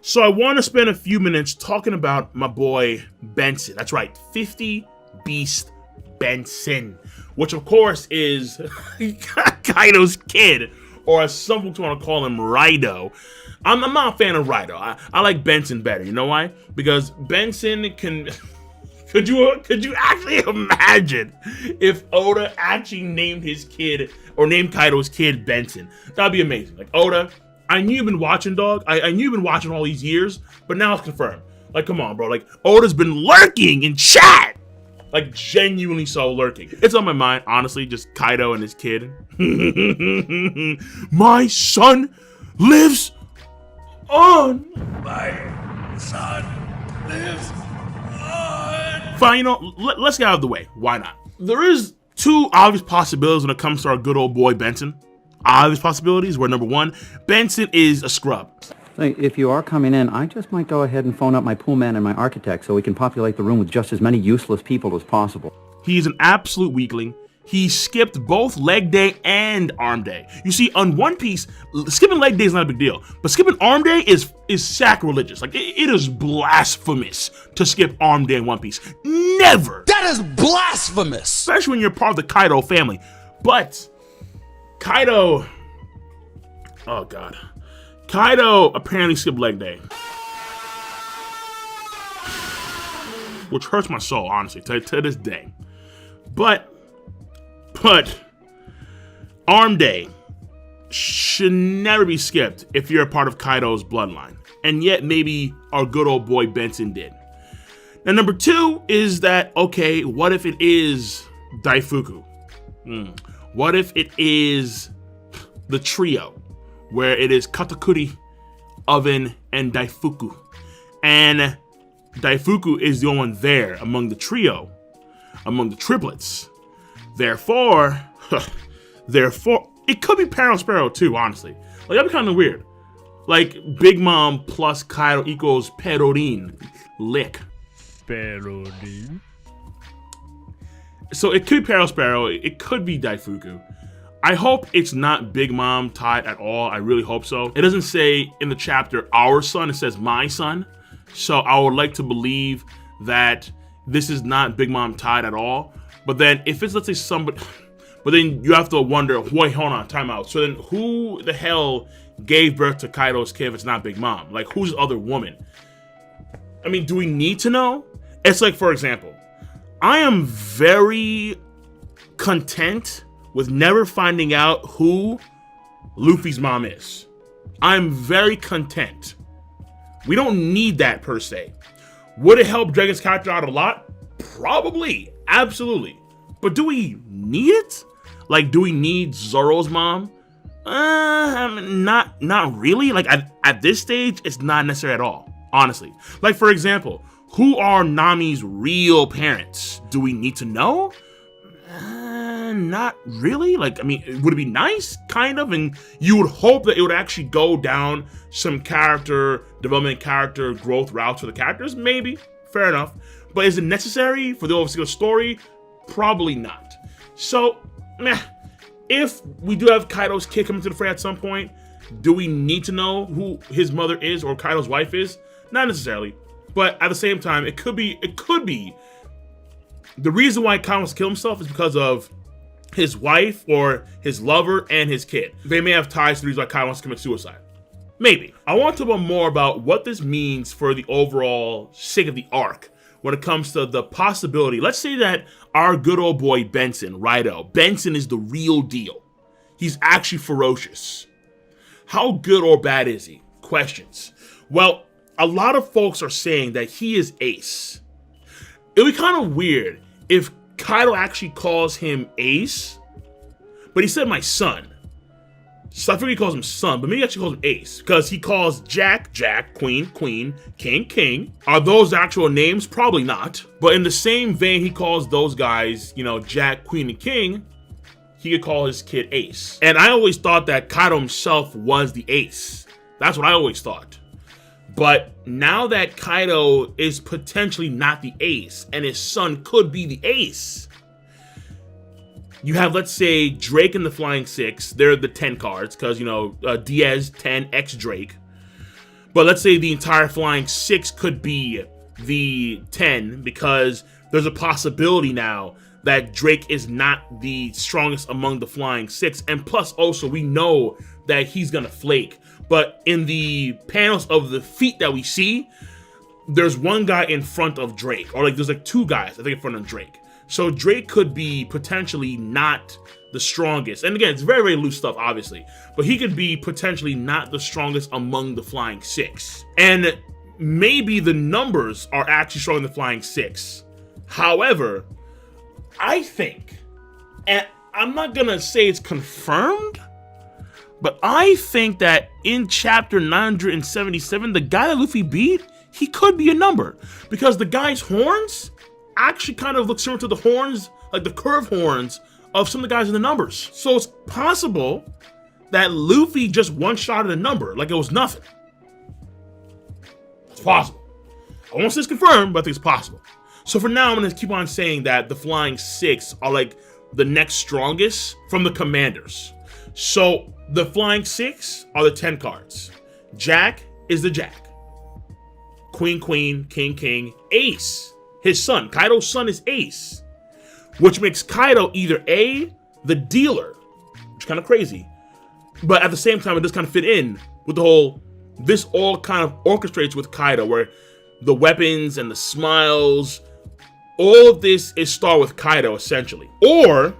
So I want to spend a few minutes talking about my boy Benson. That's right, 50 Beast Benson, which of course is Kaido's kid, or as some folks want to call him, Raido. I'm not a fan of Raido. I like Benson better. You know why? Because Benson can. Could you actually imagine if Oda actually named his kid or named Kaido's kid Benson? That'd be amazing. Like, Oda, I knew you've been watching, dog. I knew you've been watching all these years, but now it's confirmed. Like, come on, bro. Like, Oda's been lurking in chat. Like, genuinely so lurking. It's on my mind, honestly, just Kaido and his kid. My son lives on. My son lives on. Fine, you know, let's get out of the way. Why not? There is two obvious possibilities when it comes to our good old boy Benson. Obvious possibilities where number one, Benson is a scrub. If you are coming in, I just might go ahead and phone up my pool man and my architect so we can populate the room with just as many useless people as possible. He's an absolute weakling. He skipped both leg day and arm day. You see, on One Piece, skipping leg day is not a big deal, but skipping arm day is sacrilegious. Like, it is blasphemous to skip arm day in One Piece. Never! That is blasphemous! Especially when you're part of the Kaido family. But Kaido, oh god, Kaido apparently skipped leg day, which hurts my soul, honestly, to this day. But arm day should never be skipped if you're a part of Kaido's bloodline. And yet maybe our good old boy Benson did. Now number two is that, okay, what if it is Daifuku? What if it is the trio, where it is Katakuri, Oven, and Daifuku? And Daifuku is the only one there among the trio, among the triplets. Therefore, it could be Sparrow too, honestly. Like, that'd be kind of weird. Like, Big Mom plus Kaido equals Perorin. Lick. Perorin. So it could be Sparrow, it could be Daifuku. I hope it's not Big Mom tied at all. I really hope so. It doesn't say in the chapter, our son, it says my son. So I would like to believe that this is not Big Mom tied at all. But then if it's, let's say, somebody, but then you have to wonder, wait, hold on, time out. So then who the hell gave birth to Kaido's kid if it's not Big Mom? Like, who's the other woman? I mean, do we need to know? It's like, for example, I am very content with never finding out who Luffy's mom is. I'm very content. We don't need that per se. Would it help Dragon's character out a lot? Probably, absolutely. But do we need it? Like, do we need Zoro's mom? Not really. Like, at this stage, it's not necessary at all, honestly. Like, for example, who are Nami's real parents? Do we need to know? Not really. Like, I mean, would it be nice? Kind of. And you would hope that it would actually go down some character development, character growth routes for the characters. Maybe. Fair enough. But is it necessary for the overall story? Probably not. So, if we do have Kaido's kid coming to the fray at some point, do we need to know who his mother is or Kaido's wife is? Not necessarily. But at the same time, it could be. The reason why Kaido wants to kill himself is because of his wife or his lover and his kid. They may have ties to the reason why Kaido wants to commit suicide. Maybe. I want to learn more about what this means for the overall sake of the arc when it comes to the possibility. Let's say that our good old boy Benson, Raido, Benson is the real deal. He's actually ferocious. How good or bad is he? Questions. Well, a lot of folks are saying that he is Ace. It would be kind of weird if Kaido actually calls him Ace, but he said my son. So I figure he calls him son, but maybe he actually calls him Ace, because he calls Jack, Queen, King. Are those actual names? Probably not. But in the same vein he calls those guys, Jack, Queen, and King, he could call his kid Ace. And I always thought that Kaido himself was the Ace. That's what I always thought. But now that Kaido is potentially not the Ace, and his son could be the Ace, you have, let's say, Drake and the Flying Six. They're the 10 cards, because, Diaz 10 X Drake. But let's say the entire Flying Six could be the 10, because there's a possibility now that Drake is not the strongest among the Flying Six. And plus also we know that he's gonna flake. But in the panels of the feet that we see, there's one guy in front of Drake, or like there's like two guys, I think, in front of Drake. So Drake could be potentially not the strongest. And again, it's very, very loose stuff, obviously. But he could be potentially not the strongest among the Flying Six. And maybe the numbers are actually stronger than the Flying Six. However, I think, and I'm not gonna say it's confirmed, but I think that in chapter 977, the guy that Luffy beat, he could be a number. Because the guy's horns actually kind of look similar to the horns, like the curved horns of some of the guys in the numbers. So it's possible that Luffy just one-shotted a number like it was nothing. It's possible. I won't say it's confirmed, but I think it's possible. So for now, I'm gonna keep on saying that the Flying Six are like the next strongest from the commanders. So the Flying Six are the 10 cards. Jack is the Jack. Queen, Queen, King, King, Ace, his son. Kaido's son is Ace, which makes Kaido either A, the dealer, which is kind of crazy, but at the same time, it does kind of fit in with the whole, this all kind of orchestrates with Kaido, where the weapons and the smiles, all of this is started with Kaido, essentially. Or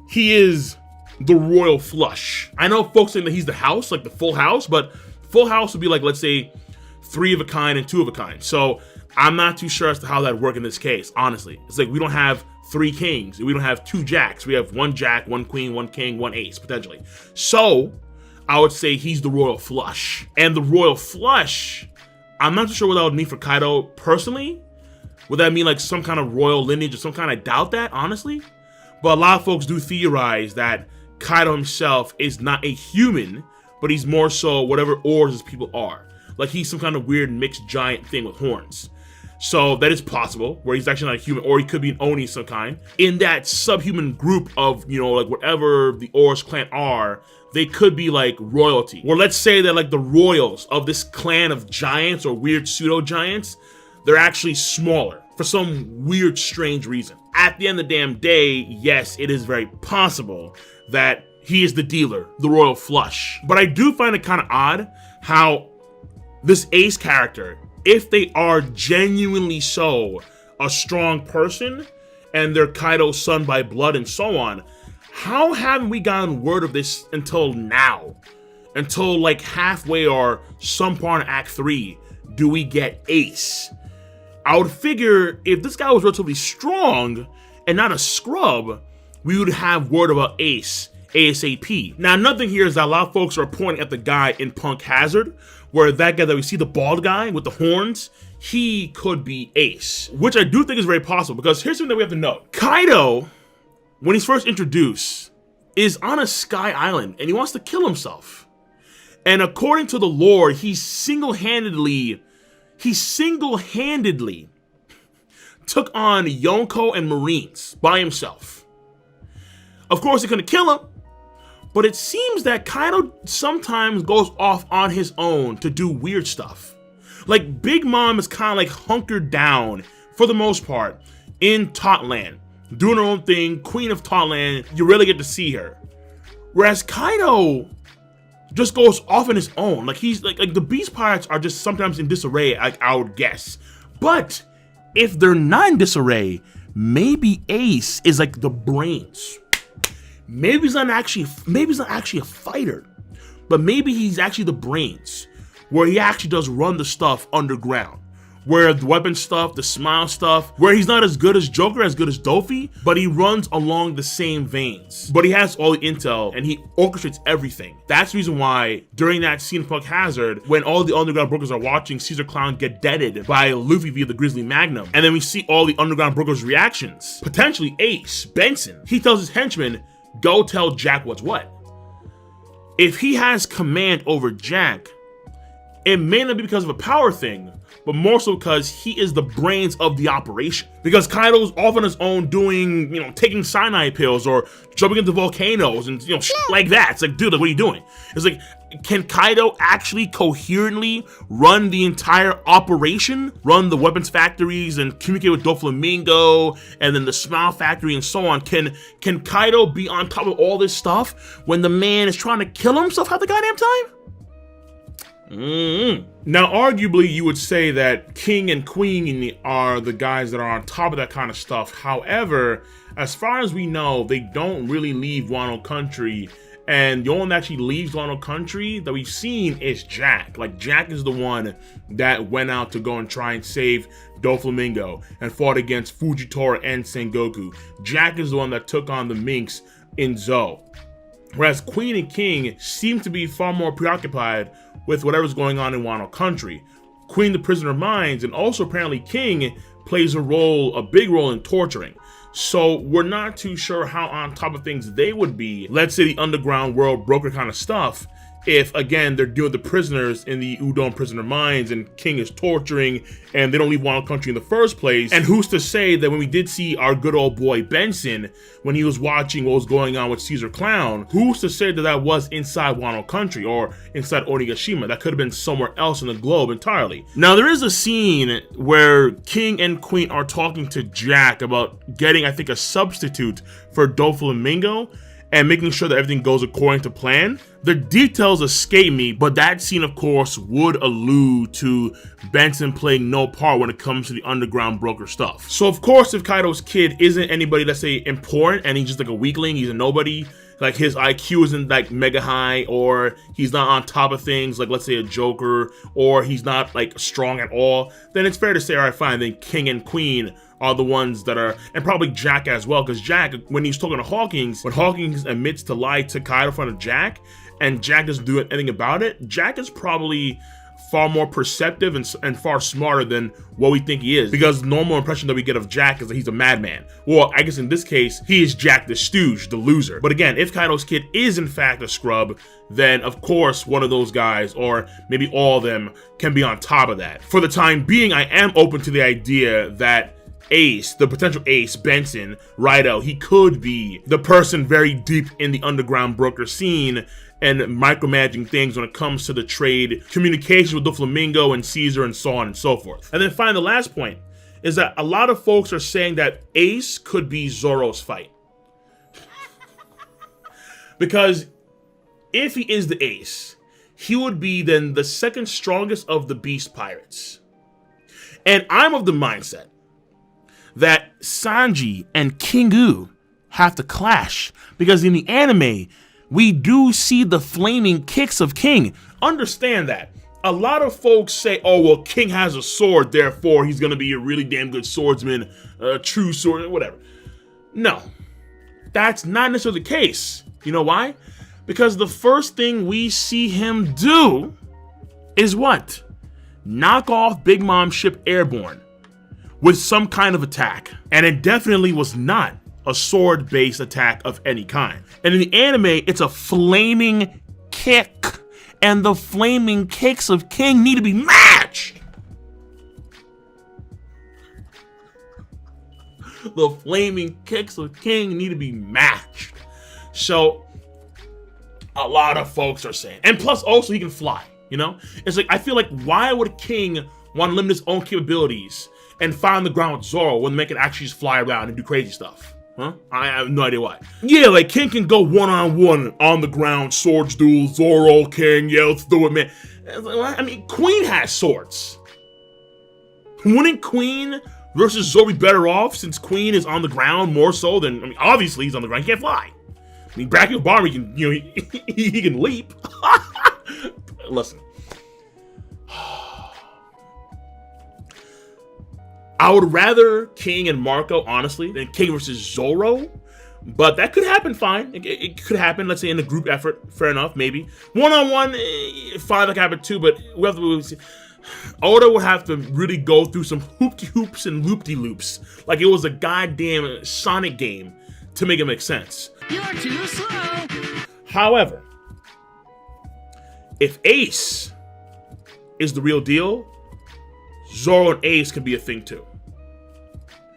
he is the royal flush. I know folks saying that he's the house, like the full house, but full house would be like, let's say, 3 of a kind and 2 of a kind. So I'm not too sure as to how that would work in this case, honestly. It's like we don't have 3 kings, we don't have 2 jacks. We have 1 jack, 1 queen, 1 king, 1 ace, potentially. So I would say he's the royal flush. And the royal flush, I'm not too sure what that would mean for Kaido personally. Would that mean like some kind of royal lineage or some kind? I doubt that, honestly. But a lot of folks do theorize that Kaido himself is not a human, but he's more so whatever ores his people are. Like he's some kind of weird mixed giant thing with horns. So that is possible, where he's actually not a human, or he could be an Oni of some kind. In that subhuman group of, you know, like whatever the Ors clan are, they could be like royalty. Or let's say that like the royals of this clan of giants or weird pseudo giants, they're actually smaller for some weird, strange reason. At the end of the damn day, yes, it is very possible that he is the dealer, the royal flush. But I do find it kind of odd how this Ace character, if they are genuinely so a strong person and they're Kaido's son by blood and so on, how haven't we gotten word of this until now? Until like halfway or some part in Act 3 do we get Ace? I would figure if this guy was relatively strong and not a scrub, we would have word about Ace ASAP. Now, nothing here is that a lot of folks are pointing at the guy in Punk Hazard, where that guy that we see, the bald guy with the horns, he could be Ace, which I do think is very possible, because here's something that we have to know. Kaido, when he's first introduced, is on a sky island and he wants to kill himself. And according to the lore, he single-handedly took on Yonko and Marines by himself. Of course, he couldn't kill him, but it seems that Kaido sometimes goes off on his own to do weird stuff. Like Big Mom is kind of like hunkered down, for the most part, in Totland, doing her own thing, Queen of Totland, you really get to see her. Whereas Kaido just goes off on his own. Like he's like the Beast Pirates are just sometimes in disarray, like I would guess. But if they're not in disarray, maybe Ace is like the brains. Maybe he's not actually a fighter, but maybe he's actually the brains, where he actually does run the stuff underground, where the weapon stuff, the smile stuff, where he's not as good as Joker, as good as Doffy, but he runs along the same veins. But he has all the intel and he orchestrates everything. That's the reason why during that scene in Punk Hazard, when all the underground brokers are watching Caesar Clown get deaded by Luffy via the Grizzly Magnum, and then we see all the underground brokers' reactions. Potentially Ace, Benson, he tells his henchmen, go tell Jack what's what. If he has command over Jack, it may not be because of a power thing, but more so because he is the brains of the operation. Because Kaido's off on his own doing, you know, taking cyanide pills or jumping into volcanoes and, you know, shit like that. It's like, dude, like, what are you doing? It's like, can Kaido actually coherently run the entire operation, run the weapons factories and communicate with Doflamingo and then the Smile Factory and so on? Can Kaido be on top of all this stuff when the man is trying to kill himself half the goddamn time? Now, arguably, you would say that King and Queen are the guys that are on top of that kind of stuff. However, as far as we know, they don't really leave Wano Country. And the only one that actually leaves Wano Country that we've seen is Jack. Like, Jack is the one that went out to go and try and save Doflamingo and fought against Fujitora and Sengoku. Jack is the one that took on the Minks in Zou. Whereas Queen and King seem to be far more preoccupied with whatever's going on in Wano Country. Queen the Prisoner of Minds, and also apparently King plays a big role in torturing. So we're not too sure how on top of things they would be, let's say the underground world broker kind of stuff, if again they're dealing with the prisoners in the Udon Prisoner of Minds and King is torturing and they don't leave Wano Country in the first place. And who's to say that when we did see our good old boy Benson, when he was watching what was going on with Caesar Clown, who's to say that that was inside Wano Country or inside Onigashima? That could have been somewhere else in the globe entirely. Now there is a scene where King and Queen are talking to Jack about getting, I think, a substitute for Doflamingo and making sure that everything goes according to plan. The details escape me, but that scene, of course, would allude to Benson playing no part when it comes to the underground broker stuff. So, of course, if Kaido's kid isn't anybody, let's say, important, and he's just like a weakling, he's a nobody, like his IQ isn't like mega high, or he's not on top of things, like let's say a Joker, or he's not like strong at all, then it's fair to say, all right, fine, then King and Queen are the ones that are, and probably Jack as well, because Jack, when he's talking to Hawkins, when Hawkins admits to lie to Kaido in front of Jack, and Jack doesn't do anything about it, Jack is probably far more perceptive and far smarter than what we think he is, because the normal impression that we get of Jack is that he's a madman. Well, I guess in this case, he is Jack the stooge, the loser. But again, if Kaido's kid is in fact a scrub, then of course one of those guys, or maybe all of them, can be on top of that. For the time being, I am open to the idea that Ace, the potential Ace, Benson, Rido, he could be the person very deep in the underground broker scene and micromanaging things when it comes to the trade, communication with Doflamingo and Caesar and so on and so forth. And then finally, the last point is that a lot of folks are saying that Ace could be Zoro's fight. Because if he is the Ace, he would be then the second strongest of the Beast Pirates. And I'm of the mindset that Sanji and Kingu have to clash, because in the anime, we do see the flaming kicks of King. Understand that. A lot of folks say, oh, well, King has a sword, therefore he's gonna be a really damn good swordsman, a true sword, whatever. No, that's not necessarily the case. You know why? Because the first thing we see him do is what? Knock off Big Mom's ship Airborne with some kind of attack. And it definitely was not a sword-based attack of any kind. And in the anime, it's a flaming kick. And the flaming kicks of King need to be matched. The flaming kicks of King need to be matched. So, a lot of folks are saying. And plus, also, he can fly, you know? It's like, I feel like, why would King want to limit his own capabilities and fly on the ground with Zoro when they can actually just fly around and do crazy stuff? Huh? I have no idea why. Yeah, like King can go one-on-one on the ground, swords duel, Zoro, King, yeah, let's do it, man. I mean, Queen has swords. Wouldn't Queen versus Zoro be better off since Queen is on the ground more so than, I mean, obviously he's on the ground, he can't fly. I mean, Bracky Obama, he can, you know, he can leap. Listen. I would rather King and Marco, honestly, than King versus Zoro. But that could happen, fine. It could happen, let's say, in a group effort. Fair enough, maybe. One-on-one, fine, that could happen too, but we have to... Oda would have to really go through some hoopty-hoops and loop-de-loops. Like it was a goddamn Sonic game to make it make sense. You're too slow. However, if Ace is the real deal, Zoro and Ace can be a thing too.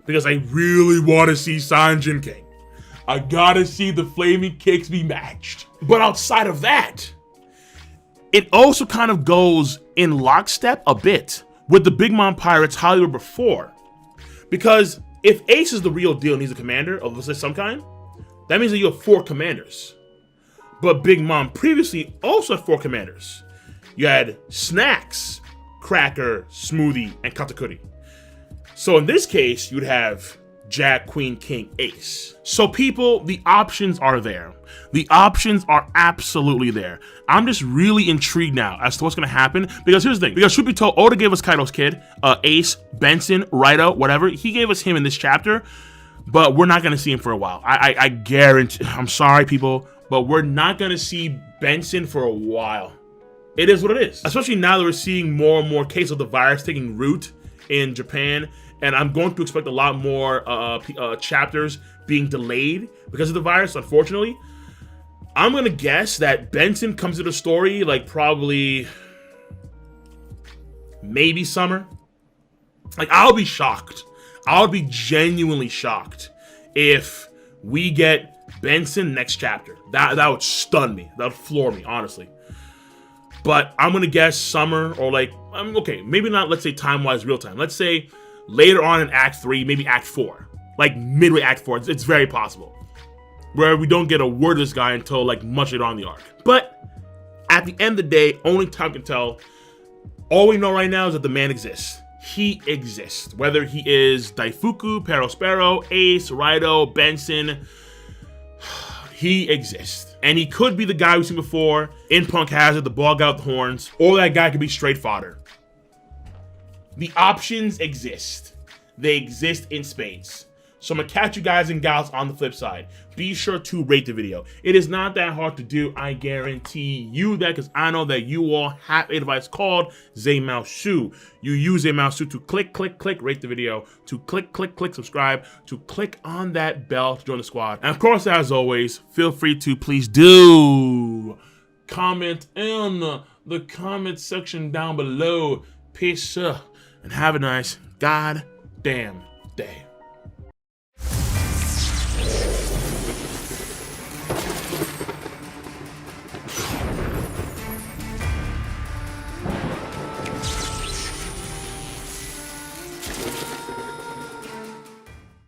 Because I really want to see Sanji and King. I gotta see the flaming kicks be matched. But outside of that, it also kind of goes in lockstep a bit with the Big Mom Pirates how they were before. Because if Ace is the real deal and he's a commander of some kind, that means that you have 4 commanders. But Big Mom previously also had 4 commanders. You had Snacks, Cracker, Smoothie, and Katakuri. So in this case, you'd have Jack, Queen, King, Ace. So people, the options are there. The options are absolutely there. I'm just really intrigued now as to what's gonna happen, because here's the thing. Because truth be told, Oda gave us Kaido's kid, Ace, Benson, Raido, whatever. He gave us him in this chapter, but we're not gonna see him for a while. I guarantee, I'm sorry people, but we're not gonna see Benson for a while. It is what it is. Especially now that we're seeing more and more cases of the virus taking root in Japan, and I'm going to expect a lot more chapters being delayed because of the virus, unfortunately. I'm gonna guess that Benson comes to the story like probably maybe summer. Like, I'll be shocked. I'll be genuinely shocked if we get Benson next chapter. That would stun me. That would floor me, honestly. But I'm gonna guess summer, or like, okay, maybe not, let's say time-wise, real time. Let's say later on in Act 3, maybe Act 4. Like midway Act 4, it's very possible. Where we don't get a word of this guy until like much later on in the arc. But at the end of the day, only time can tell. All we know right now is that the man exists. He exists. Whether he is Daifuku, Perospero, Ace, Raido, Benson, he exists. And he could be the guy we've seen before in Punk Hazard, the ball guy with the horns, or that guy could be straight fodder. The options exist. They exist in spades. So I'm gonna catch you guys and gals on the flip side. Be sure to rate the video. It is not that hard to do. I guarantee you that, because I know that you all have a device called Zmouse. You use Zmouse to click, click, click, rate the video, to click, click, click, subscribe, to click on that bell to join the squad. And of course, as always, feel free to please do comment in the comment section down below. Peace and have a nice goddamn day.